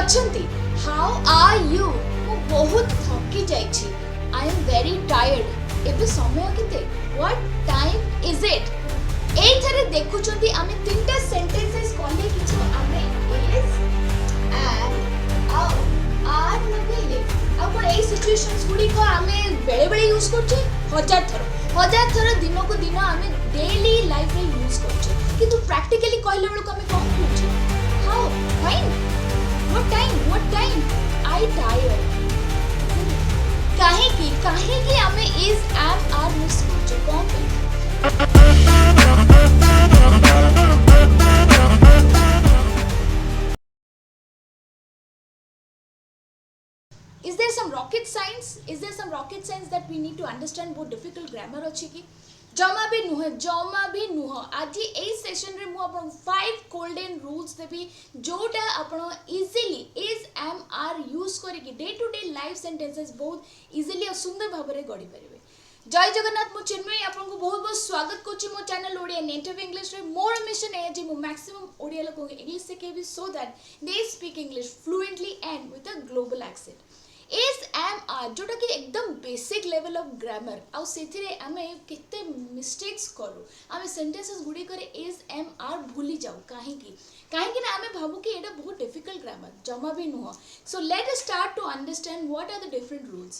अछंती? How are you? मु बहुत थकी जाइछि। I am very tired. एबे समय केते? What time is it? एई थरे देखुचंती आमे तीनटा सेंटेंसेस कहले किछो आमे इज एंड आर लगेले आपण एई सिचुएशंस गुडी को आमे बेले बेले यूज करछे हजार थर दिन को दिन आमे डेली लाइफ रे यूज करछे किंतु प्रैक्टिकली कहले बेल को आमे कोन करछे how fine what time I tired काहे की आमे इज एम आर यूज करछे कोन Is there some rocket science? Is there some rocket science that we need to understand बहुत difficult grammar अच्छी की जमा भी नुह आज ए सेशन रे मु आपन 5 golden rules देबी जोटा आपन easily is am are use करी की day to day life sentences बहुत इजीली और सुंदर भाव में गढ़ी पारे जय जगन्नाथ मु चिन्मयी आपन को बहुत बहुत स्वागत करछि मो चैनल ओडिया नेटिव इंग्लिश रे मोर मिशन है जे मु मैक्सिमम ओडिया लोग इंग्लिश सिखेबी so that they speak English fluently and with a global accent is am are जोटा कि एकदम बेसिक लेवल ऑफ ग्रामर आउ सेथिरे आमे केते मिस्टेक्स करू आमे सेंटेंसेस गुडी करे इज एम आर भूली जाऊ काहे ना आमे भाबू कि एटा बहुत डिफिकल्ट ग्रामर जमा भी नुह so let us start to understand what are the different rules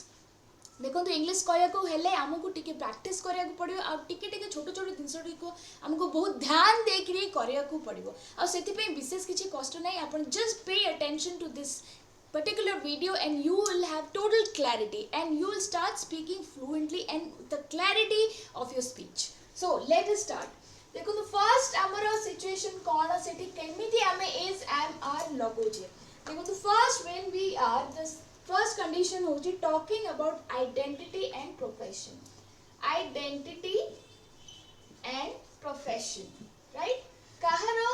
देखो तो इंग्लिश कहया को हेले हमको टिके प्रैक्टिस करिया को पड़ियो आ टिके छोट छोट जिंस को हमको बहुत ध्यान दे करी करिया को पड़ियो आ सेति पे विशेष किछि कष्ट नै आपण just pay attention to this particular video and you will have total clarity and you will start speaking fluently and the clarity of your speech so let us start देखो तो फर्स्ट हमरो सिचुएशन कोन सेठी केमिति हमें is am are लगोजे देखो तो first when we are the first condition होची talking about identity and profession right कहारो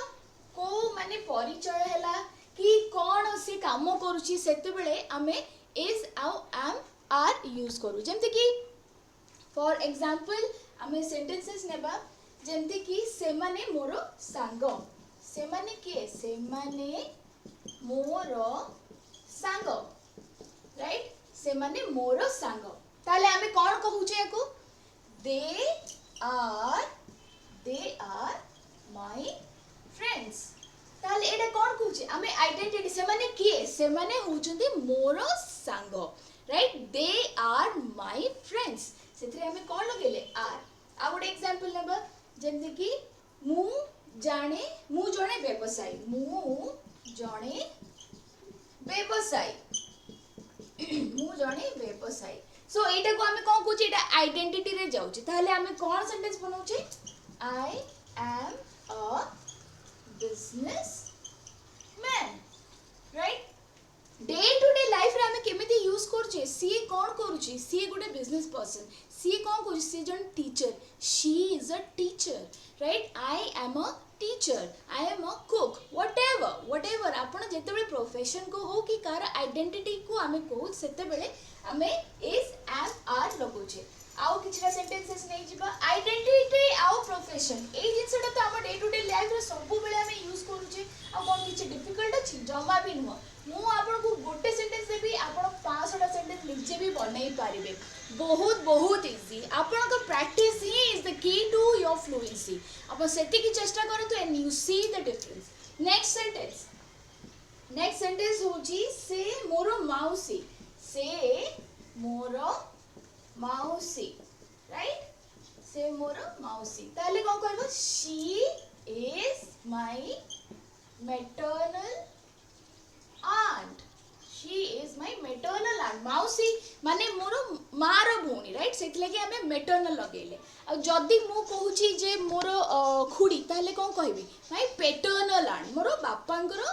को माने परिचय हैला कि कौन से काम करुची सेते बेले आमे इज आउ एम आर यूज करू जेमते कि फॉर एग्जांपल आमे सेंटेंसेस नेबा जेमते कि से माने मोरो सांगो से माने के से माने मोरो सांगो राइट से माने मोरो सांगो ताले आमे कौन कहूचे एको दे आर माय फ्रेंड्स ताले एटा कोन कहूचे हमें आइडेंटिटी से माने किए से माने होचंदी मोरो सांगो right they are my friends सेथरे हमें कोन लगेले आर आ गुड एग्जांपल नेबा जेमते कि मु जणे व्यवसायी सो एटा को हमें कोन कहूचे एटा आइडेंटिटी रे जाउचे ताले हमें कोन सेंटेंस बनाउचे I am a businessman right day to day life रे हमें केमिति यूज करछे सी कोन करूची सी गुडे बिजनेस पर्सन सी कोन करूची सी जन teacher she is a teacher right I am a teacher I am a cook whatever आपण जेते बेले प्रोफेशन को हो कि कार आइडेंटिटी को हमें को सेते बेले हमें इज एम आर लगोचे आउ किछरा सेंटेंसेस नै जिबा आइडेंटिटी आउ प्रोफेशन ए जिंसटा तो हम डे टू डे लाइफ रे सब बेले हम यूज करूचे आ कोन किछ डिफिकल्ट अछि जमा भी नुह मु आपन को गोटे सेंटेंस देबी आपन 500 टा सेंटेंस निजे भी बनै पारिबे बहुत इजी आपन को प्रैक्टिस ही is the key to your fluency आपन सेति की चेष्टा करतो and you see the difference next sentence होची से मोरो माउसी राइट से मोरो माउसी ताले कोन कहबो she is my maternal aunt माउसी माने मोरो मारो भौणी राइट सेति लगे हमें मैटरनल लगेले आ जदी मु कहूची जे मोरो खुडी ताले कोन कहबी माय पैटर्नल आंट मोरो बापांकर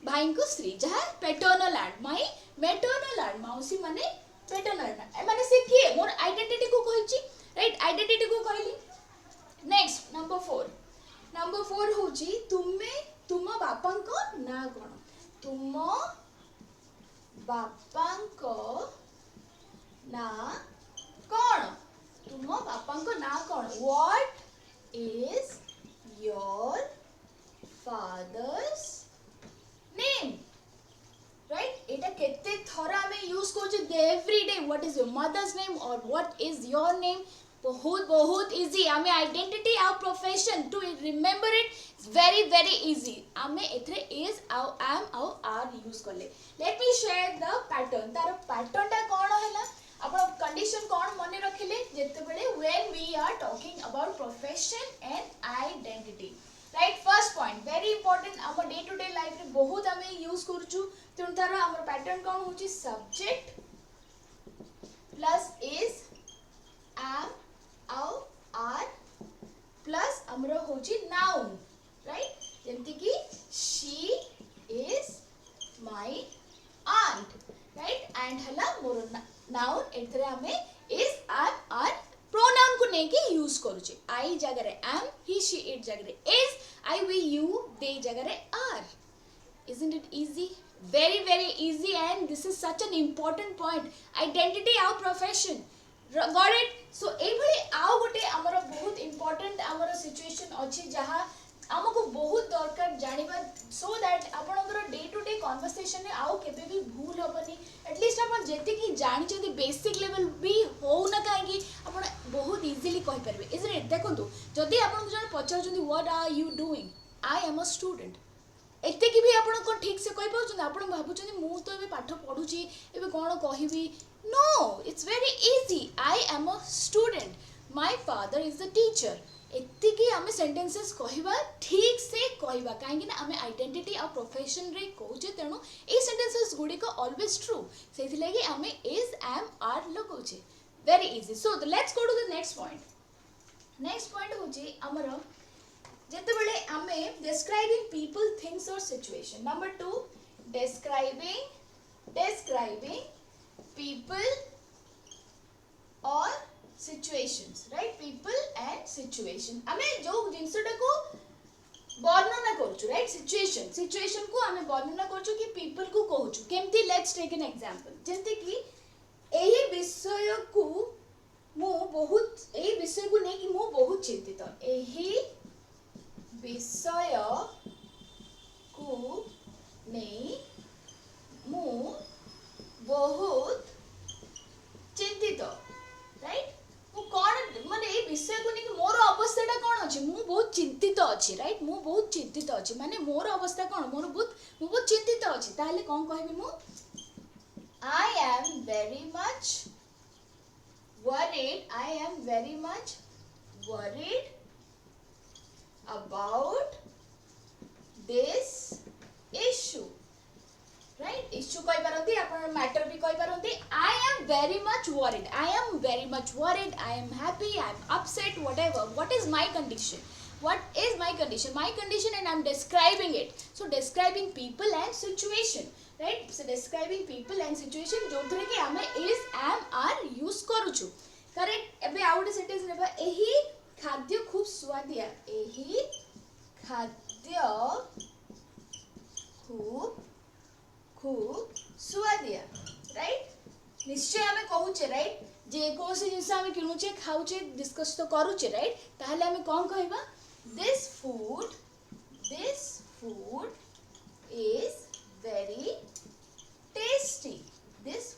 भाई को स्त्री जहा paternal aunt my maternal aunt माउसी माने पैटर्नल माने से किए मोर आइडेंटिटी को कहछि राइट आइडेंटिटी को कहली नेक्स्ट नंबर 4 होछि तुम बापांको ना कोन तुम बापांको ना कोन what is your father's name use कर every day what is your mother's name और व्हाट इज योर नेम बहुत बहुत इजी आमे आइडेंटिटी आउ profession to remember it very very easy आमे एथरे इज आउ एम आउ आर यूज करले let me share the pattern तार पैटर्न टा कोन हैला आपण कंडीशन कोन मने रखिले जेते बेले when we are talking about profession and identity right first point very important आम डे टू डे लाइफ रे बहुत आमे यूज करछु तेणु तार हमर पैटर्न कोन होची सब्जेक्ट प्लस इज एम आउ आर प्लस हमर होची नाउन राइट जेमति कि she is my aunt right and हला मोर नाउन एथरे हमें इज एम आर प्रोनाउन को नेकी यूज करूचे आई जगह रे एम ही शी इट जगह रे is I we you they जगह रे are isn't it easy very easy and this is such an important point identity our profession got it so एभली आउ गोटे हमर बहुत इंपोर्टेंट हमर सिचुएशन अछि जहा हमको बहुत दरकार जानिबा सो दैट आपनकर डे टू डे कन्वर्सेशन रे आउ केबे भी भूल होबनी एटलीस्ट आपण जेते कि जानि छथि बेसिक लेवल भी हो न काहे कि आपण बहुत इजीली कहि परबे इज इट देखंतु जदी आपण जण पचाउ छथि what are you doing I am a student एते कि भी आपण को ठीक से कहि पाउछन आपण भाबु छथि मु तो एबे पाठ पढुची एबे कोन कहिबी no it's very easy I am a student my father is the teacher एते कि हमें सेंटेंसेस कहिबा ठीक से कहिबा काहे कि ना हमें आइडेंटिटी और प्रोफेशन रे कहूचे तेणु ए सेंटेंसेस गुडी को ऑलवेज ट्रू सेथि लागि हमें इज एम आर लगाउचे very easy so let's go to the next point होची हमर जेते बेले हमें डिस्क्राइबिंग पीपल थिंग्स और situation number 2 describing people or situations right people and situation हमें जो जिंसटा को वर्णना करछु राइट सिचुएशन को हमें वर्णना करछु कि पीपल को कहछु केमती लेट्स टेक एन एग्जांपल जेंति कि एही विषय को मु बहुत एही विषय को नै कि मु बहुत चिंतित एही विषय को नै मु बहुत चिंतित राइट मु कोन माने ए विषय को नै कि मोर अवस्थाटा कोन अछि मु बहुत चिंतित अछि राइट मु बहुत चिंतित अछि माने मोर अवस्था कोन मोर बहुत चिंतित अछि ताले कोन कहबी मु I am very much worried about this issue right issue कहि परंती आपण मैटर भी कहि परंती I am very much worried I am happy I am upset whatever what is my condition and I'm describing it so describing people and situation right so describing people and situation जो थरे कि हमें is am are use करूछु correct एबे आउट sentence नेबा एही खाद्य खूब स्वादिया एही खाद्य खूब स्वादिया राइट निश्चय हमें कहूचे राइट जे कोसी जिंस हमें किनुचे खाउचे डिस्कस तो करूचे राइट ताहले हमें कोन कहबा this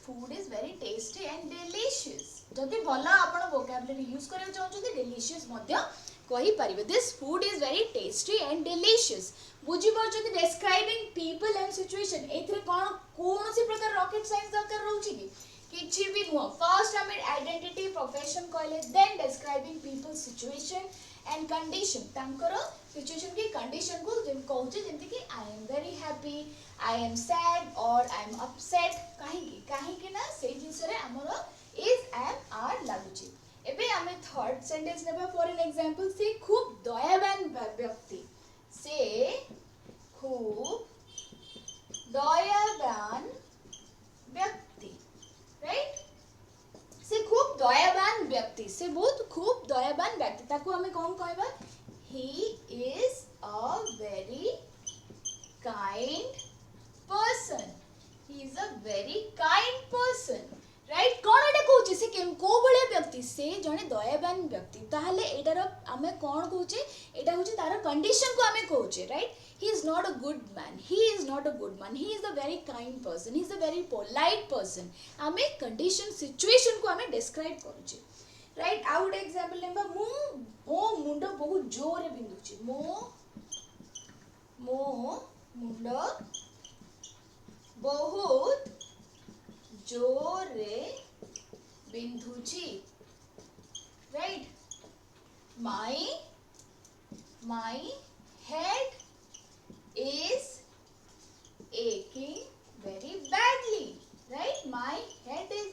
food is very tasty and delicious जदि भला आपण वोकैबुलरी यूज करे चाहछथि delicious मध्य कहि परिबे this food is very tasty and delicious बुझी परछथि describing people and situation एथरे कोन सी प्रकार रॉकेट साइंस दरकार रहउछि कि किछि भी नुह फर्स्ट हमें आइडेंटिटी प्रोफेशन कहले then describing people situation and condition तांकर सिचुएशन की कंडीशन को जेम कहउछि जेंति कि I am very happy I am sad और आई एम अपसेट काहे कि ना से जिंस रे हमर इज एम आर लागुछि एबे हमें थर्ड सेंटेंस नेबा फॉर एन एग्जांपल से खूब दयावान व्यक्ति से खूब दयावान व्यक्ति राइट से खूब दयावान व्यक्ति से बहुत खूब दयावान व्यक्ति ताको हमें कौन कहबा he is a very kind person right कौन एटा कहउची से को भलिया व्यक्ति से जने दयावान व्यक्ति ताहले एटार आमे कोन कहूचे एटा होचे तार कंडीशन को आमे कहूचे right he is not a good man he is not a good man he is a very kind person he is a very polite person आमे कंडीशन सिचुएशन को आमे डिस्क्राइब करूचे राइट आउ गुड एग्जांपल लेबा मो मुंड बहुत जोर रे बिंदुची मो मुंड बहुत जोर रे बिंदुची right my head is aching very badly right my head is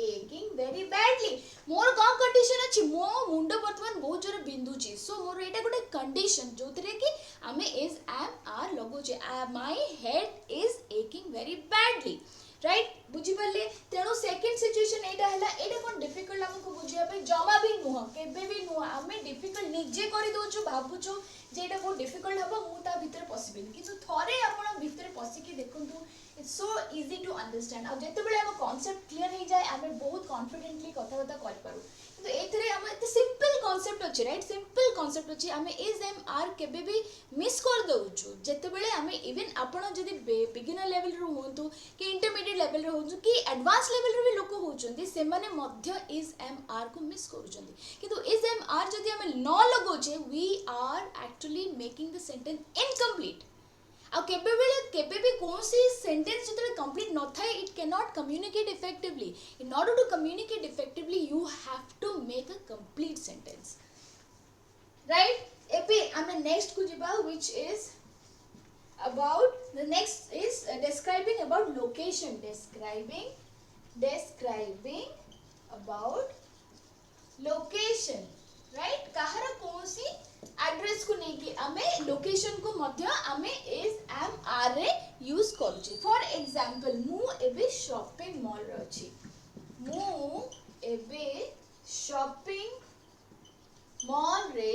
aching very badly मोर का कंडीशन अछि मो मुंड वर्तमान बहुत जोर बिंदुची सो मोर एटा गोटे कंडीशन जोतरे कि आमे इज एम आर लगोचे my head is aching very badly right बुझी पाले तेणु सेकंड सिचुएशन एटा हला एटा कोन डिफिकल्ट हमको बुझिया पे जमा भी नुह केबे भी नुह आमे डिफिकल्ट निजे करि दोछु भाबुछु जे एटा बहुत डिफिकल्ट हबो मु ता भीतर पॉसिबल किंतु थरे आपण भीतर पसी के देखंतु it's so easy to understand अब जेते बेले हम कांसेप्ट क्लियर हो जाए आमे बहुत कॉन्फिडेंटली कथा कर पारू किंतु एथरे हम एते सिंपल कांसेप्ट अछि राइट सिंपल कांसेप्ट अछि आमे इज एम आर केबे भी मिस कर दोछु जेते बेले आमे इवन आपण जदी बिगिनर लेवल रो होंतु कि इंटरमीडिएट लेवल रो होंतु कि एडवांस लेवल रो भी लोक होचंदी से माने मध्य इज एम आर को मिस करूचंदी किंतु इज एम आर जदी आमे न लगोचे we are actually making the sentence incomplete आ केबे भी कोनसी सेंटेंस जतरे कंप्लीट न थाए it can not communicate effectively in order to communicate effectively you have to make a complete sentence right एपे आमे नेक्स्ट को जिबा which is about the next is describing about location describing about location right kahara konosi address को नहीं कि आमे location को मध्य आमे इज एम आर रे यूज करूची फॉर एग्जांपल मु एबे शॉपिंग मॉल रे अछि मु एबे शॉपिंग मॉल रे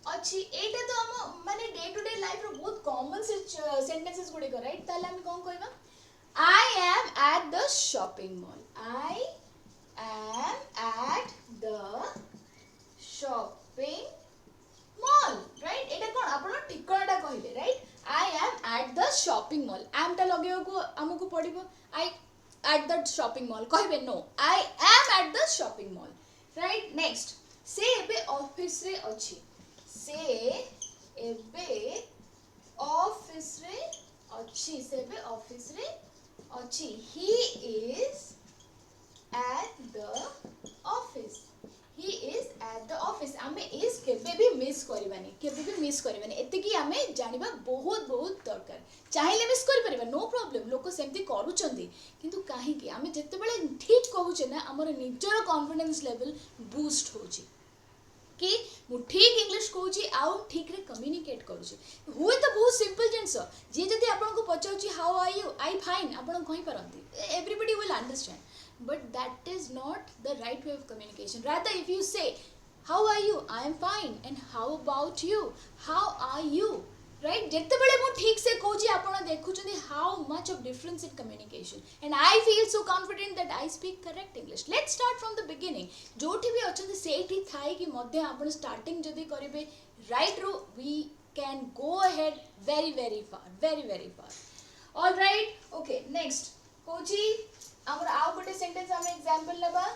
अच्छी एटा तो हम माने डे टू डे लाइफ रो बहुत कॉमन सेंटेंसेस गुडे को राइट ताले हम कोन कहबा I am at the shopping mall I am at the shopping mall right एटा कोन आपण ठिकानाटा कहले right I am at the shopping mall am टा लगेयो को हमकु पडिबो I at the shopping mall कहबे no I am at the shopping mall right next से एबे ऑफिस रे अछि से एबे ऑफिस रे अच्छी से एबे ऑफिस रे अच्छी he is at the office he is at the office आमे इज केबे भी मिस करबानी एते कि आमे जानिबा बहुत बहुत दरकार चाहिले मिस करि परबा नो प्रॉब्लम लोक सेमती करूचंदी किंतु काहे कि आमे जत्ते बेले ठीक कहूचे ना हमर निजर कॉन्फिडेंस लेवल बूस्ट होची कि मु ठीक इंग्लिश कहूची आउ ठीक रे कम्युनिकेट करूची हुए तो बहुत सिंपल जिंस जे जदी आपन को पचाउची how are you I fine आपन कहि परंती everybody will understand but that is not the right way of communication rather if you say how are you I am fine and how about you how are you right जेते बेले मु ठीक से कहूची आपन देखुचंदी how much of difference in communication and I feel so confident that I speak correct English let's start from the beginning जोठी भी अछंदी सेठी Thai कि मध्य आपन स्टार्टिंग जदी करिवे राइट रो we can go ahead very far all right okay next कहूची हमर आउ गोटे सेंटेंस हम एग्जांपल लेबा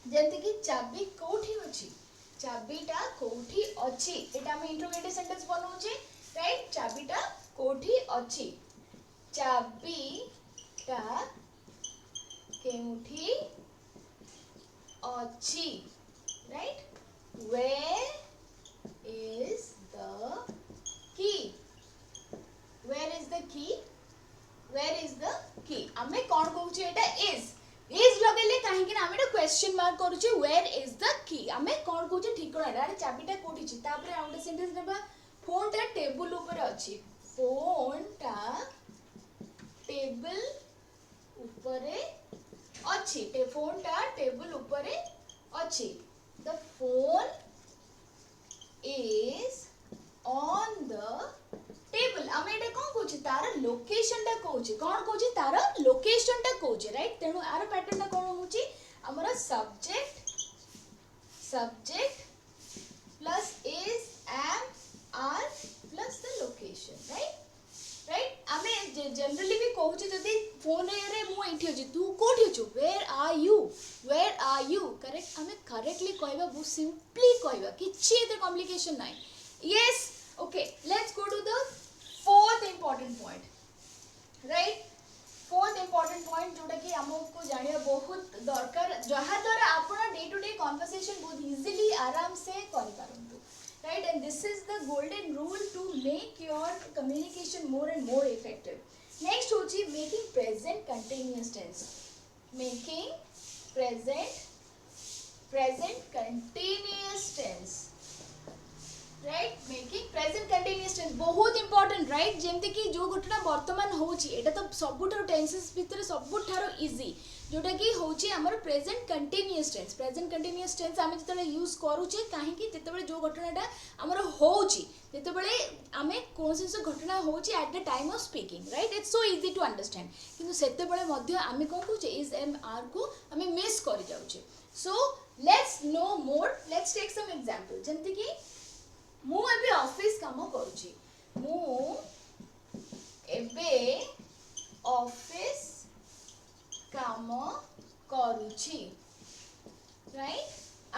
जेंति कि चाबी कोठी अछि चाबीटा कोठी अछि एटा हम इंटरोगेटिव सेंटेंस बनाउची राइट चाबीटा कोठी अछि चाबीटा केउठी अछि right where is the key where is the key आमे कोन कहूची एटा इज लगेले काहे कि आमे क्वेश्चन मार्क करूची वेयर इज द की आमे कोन कहूची ठिकना अरे चाबीटा कोठी छी तापरे आउटे सेंटेंस नेबा फोन टा टेबल ऊपर अछि फोन टा टेबल ऊपरे अछि फोन टा टेबल ऊपरे अछि the phone is on the table आमे एटा कोन कहूची तार लोकेशन टा कहूची कोन कहूची तार लोकेशन टा कहूची राइट तेनु आर पैटर्न टा कोन होची हमर subject plus is, am, are plus the location, right आमे जनरली भी कहू छी जदी फोन रे मु एठी अछि तू कोठी अछु, where are you करेक्ट आमे करेक्टली कहबा बहुत सिंपली कहबा किछि एते कॉम्प्लिकेशन नाही. Yes, okay, let's go to the fourth important point, right? Fourth important point जोटा कि हमको जानिया बहुत दरकार जहा द्वारा आपण डे टू डे कन्वर्सेशन बहुत इजीली आराम से करि पारंतु, right? And this is the golden rule to make your communication more and more effective. Next होची making present continuous tense. Making present continuous tense, right? Making present continuous tense बहुत important, right? जेमते कि जो घटना वर्तमान होची एटा तो सबुठारो tenses भितर सबुठारो easy जोटा कि होची हमर present continuous tense. Present continuous tense आमे जतले यूज करूचे काहे कि जतबे जो घटनाटा हमर होची जतबे आमे कोनसे से घटना होची at the time of speaking, right? It's so easy to understand. किंतु सेतेबेले मध्य आमे कोन कहूचे इज, एम, आर को आमे मिस करि जाउचे. So let's know more. Let's take some example. जेमते कि मु एबे ऑफिस काम करूची, मु एबे ऑफिस काम करूची, राइट?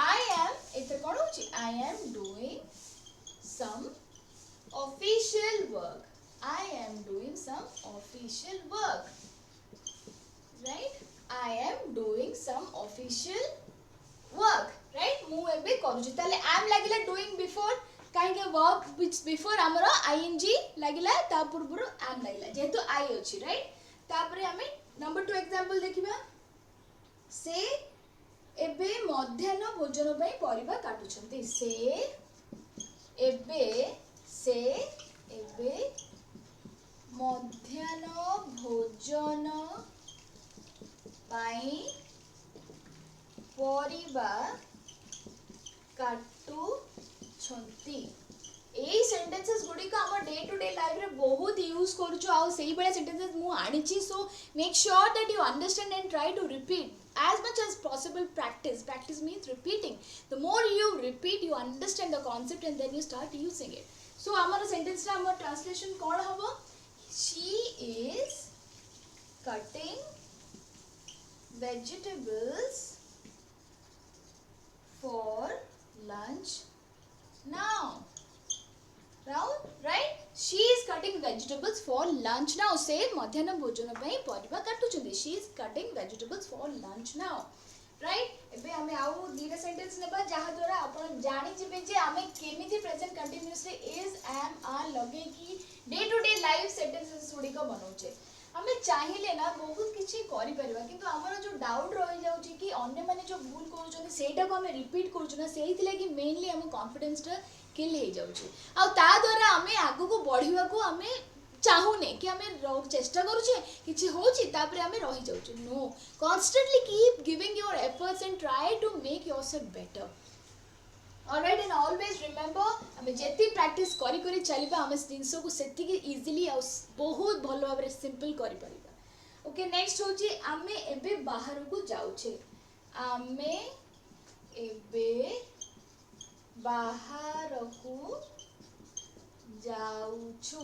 आई एम एते कोन होची, I am doing some official work. I am doing some official work, right? I am doing some official work, right? मु एबे करूची ताले आई एम लागिला डूइंग बिफोर कहीं वर्क बिफोर आमर आईएनजी लगिला ता पूर्व एम लगिला जेहेतु आई अछि, राइट? तापरे हमें नंबर 2 एग्जांपल देखिबा. से एबे मध्याह्न भोजन पई परिबा काटुछंती. से एबे मध्याह्न भोजन पई परिबा काटु छंती. ए सेंटेंसेस गुडी को हम डे टू डे लाइफ रे बहुत यूज करूछु आ सेही बळे सेंटेंसेस मु आनिची. So make sure that you understand and try to repeat as much as possible. Practice means repeating. The more you repeat, you understand the concept and then you start using it. So amara sentence ra amara translation कोन हबो? She is cutting vegetables for lunch now. Right? She is cutting vegetables for lunch now. से मध्याह्न भोजन पई परिबा काटुछंती. She is cutting vegetables for lunch now. Right? एबे हमें आउ दीटा sentence नेबा जहा द्वारा आपण जानि जिबे जे हमें केमिति प्रेजेंट कंटीन्यूअस रे इज, एम, आर लगे कि day to day life sentences गुडी को बनाउचे. हमें चाहिए ना बहुत किछि करि परिबा किंतु हमर जो डाउट रहि जाउची कि अन्य माने जो भूल करूछन सेटा को हमें रिपीट करूछु ना सेहित लागि मेनली हम कॉन्फिडेंस टा किल हे जाउची. आ ता द्वारा हमें आगु को बढ़िबा को हमें चाहूने कि हमें चेष्टा करूचे किछि होची तापरे हमें रहि जाउची. No, constantly keep giving your efforts and try to make yourself better. Alright, and always remember हमें जेती प्रैक्टिस करी करी चलिबा हमें जिंस को सेति के इजीली आ बहुत भलो भाबरे सिंपल करि परिबा. ओके, नेक्स्ट होची हमें एबे बाहर को जाउछे. हमें एबे बाहर को जाउछु,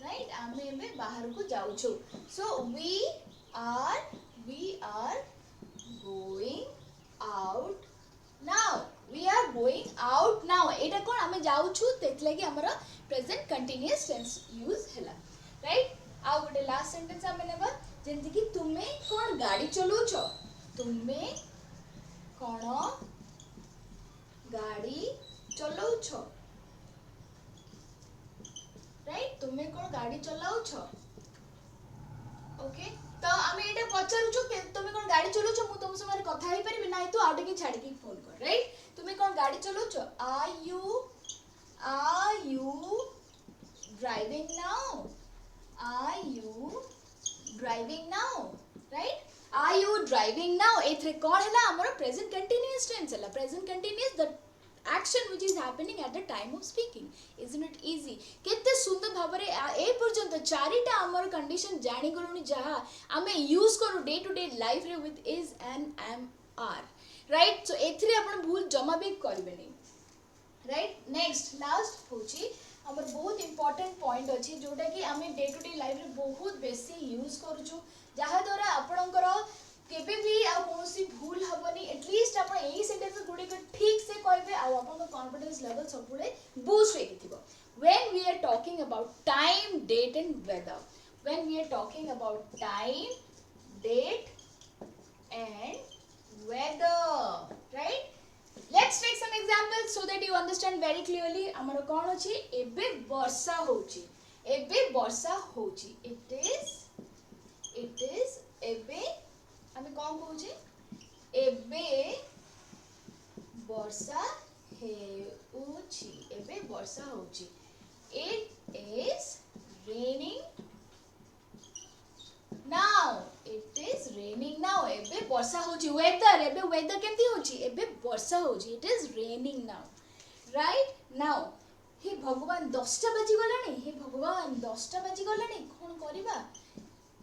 राइट? हमें एबे बाहर को जाउछु. So we are going out now. We are going out now. एटा कोन हमें जाउछु तेतले कि हमरा प्रेजेंट कंटीन्यूअस टेंस यूज हैला, राइट? आ गोटे लास्ट सेंटेंस हमें नेबा जेंति कि तुमे कोन गाड़ी चलौछो. तुमे कोन गाड़ी चलौछो, राइट? तुमे कोन गाड़ी चलाउछो. ओके, तो हमें एटा पचारुछु कि तुमे कोन गाड़ी चलौछो. मु तुम समय कथा हे परिबे नाही तो आउटे के छाडी के फोन कर, राइट? तुमे कोन गाड़ी चलौछो. Are you driving now. Are you driving now, right? Are you driving now एथरे कोन हैला हमर प्रेजेंट कंटीन्यूअस टेंस हैला. Present continuous the action which is happening at the time of speaking. Isn't it easy? केते सुंदर भाबरे ए पर्यंत चारिटा हमर कंडीशन जानि गलुनी जहा हमें यूज करू डे टू डे लाइफ रे with is and am are right. So एथरे आपण भूल जमा भी करबेनी राइट. नेक्स्ट लास्ट होची हमर बहुत इंपोर्टेंट पॉइंट अछि जोटा कि आमे डे टू डे लाइफ रे बहुत बेसी यूज करूछु जहा द्वारा आपणकर केबे भी आ कोनोसी भूल हबनी. एटलीस्ट आपण एई सेंटेंस गुडी को ठीक से कहबे आ आपन कॉन्फिडेंस लेवल सब पुरे बूस्ट होई थिबो. When we are talking about time, date and weather, when we are talking about time, date and weather, right? Let's take some examples so that you understand very clearly. amar kon achi ebe barsa hochi, ebe barsa hochi, it is ebe ame kon kohuche ebe barsa heuchi, ebe barsa hochi. It is raining now, it is raining now. ebe barsa hochi. weather ebe weather kemti hochi ebe barsa hochi, it is raining now. right now हे भगवान 10टा बाजी गलानी, हे भगवान 10टा बाजी गलानी कोन करबा.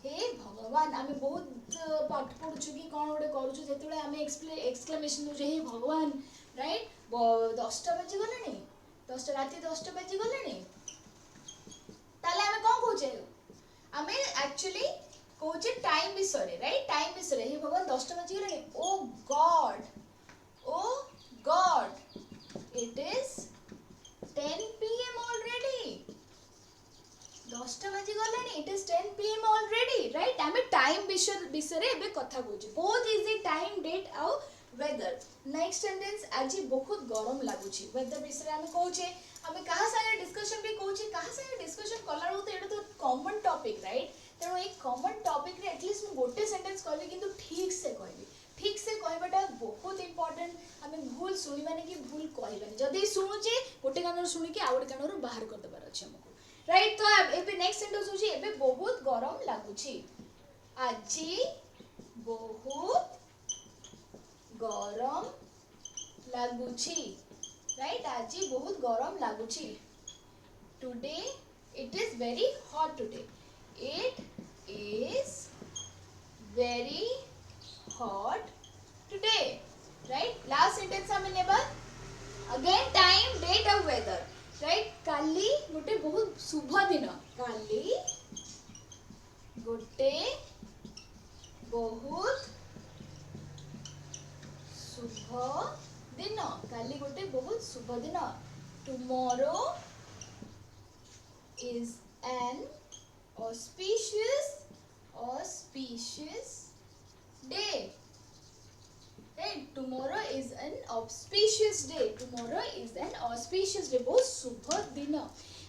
हे भगवान आमे बहुत पाठ पढुछु कि कोन ओडे करूछु जेतेबेले आमे एक्सक्लेमेशन दउ जे हे भगवान राइट 10टा बाजी गलानी, 10टा राती 10टा बाजी गलानी. ताले आमे कोन कहूचे आमे एक्चुअली कहूचे टाइम विषय राइट. टाइम विषय हे भगवान 10टा बाजी गलानी. Oh God it is 10 PM already. 10टा बाजी गलानी, it is 10 PM already right. आमे टाइम विषय रे एबे कथा कहूचे. बहुत इजी टाइम डेट आ वेदर. नेक्स्ट सेंटेंस आज बहुत गरम लागुची. वेदर विषय आमे कहूचे आमे कहा संगे डिस्कशन भी कहूचे. कहा संगे डिस्कशन कला तो एटा तो कॉमन टॉपिक राइट. तेणु एक कॉमन टॉपिक रे एटलीस्ट मु गोटे सेंटेंस कहबी किंतु ठीक से कहबी. ठीक से कहबाटा बहुत इंपोर्टेंट. आमे भूल सुनिबानी कि भूल कहबानी. जदी सुनुचे गोटे कानर सुनी कि आउट कानर बाहर कर देबार अछि हमको राइट. तो एबे नेक्स्ट सेंटेंस होची एबे बहुत गरम लागुची. आजी बहुत गरम लागुची राइट. आजी बहुत गरम लागुची. Today it is very hot today. It is very hot today right. last sentence hame neba again time date and weather right. काली गोटे बहुत शुभ दिन. काली गोटे बहुत शुभ दिन. काली गोटे बहुत शुभ दिन. tomorrow is an auspicious day right. tomorrow is an auspicious day. tomorrow is an auspicious day. बहुत शुभ दिन.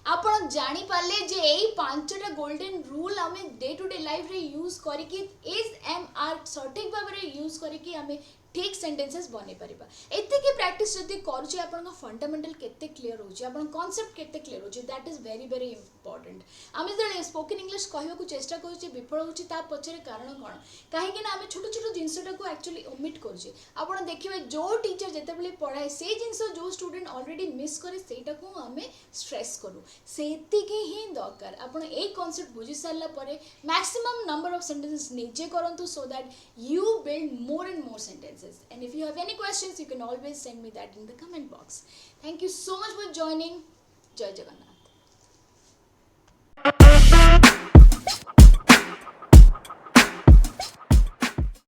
आपण जानी पाले जे एई पांचटा गोल्डन रूल आमे डे टू डे लाइफ रे यूज करी कि इज एम आर सटीक भाव रे यूज करी कि आमे ठीक सेंटेंसेस बने परिबा. एते के प्रैक्टिस जदी करूची आपण फंडामेंटल केते क्लियर होची, आपण कांसेप्ट केते क्लियर होची. That is very very important. आमे जळे स्पोकन इंग्लिश कहबा को चेष्टा करूची विफल होची ता पछरे कारण कोन काहे कि ना आमे छोटो छोटो जिंसटा को एक्चुअली ओमिट करूची. आपण देखिबे जो टीचर जेते बेले पढाए से जिंस जो स्टूडेंट ऑलरेडी मिस करे सेटा को आमे स्ट्रेस करू. सेति के ही दरकार. आपण ए कांसेप्ट बुझी सारला परे मैक्सिमम नंबर ऑफ सेंटेंसेस निजे करंतु so that you build more and more sentences. And if you have any questions, you can always send me that in the comment box. Thank you so much for joining. Jai Jagannath.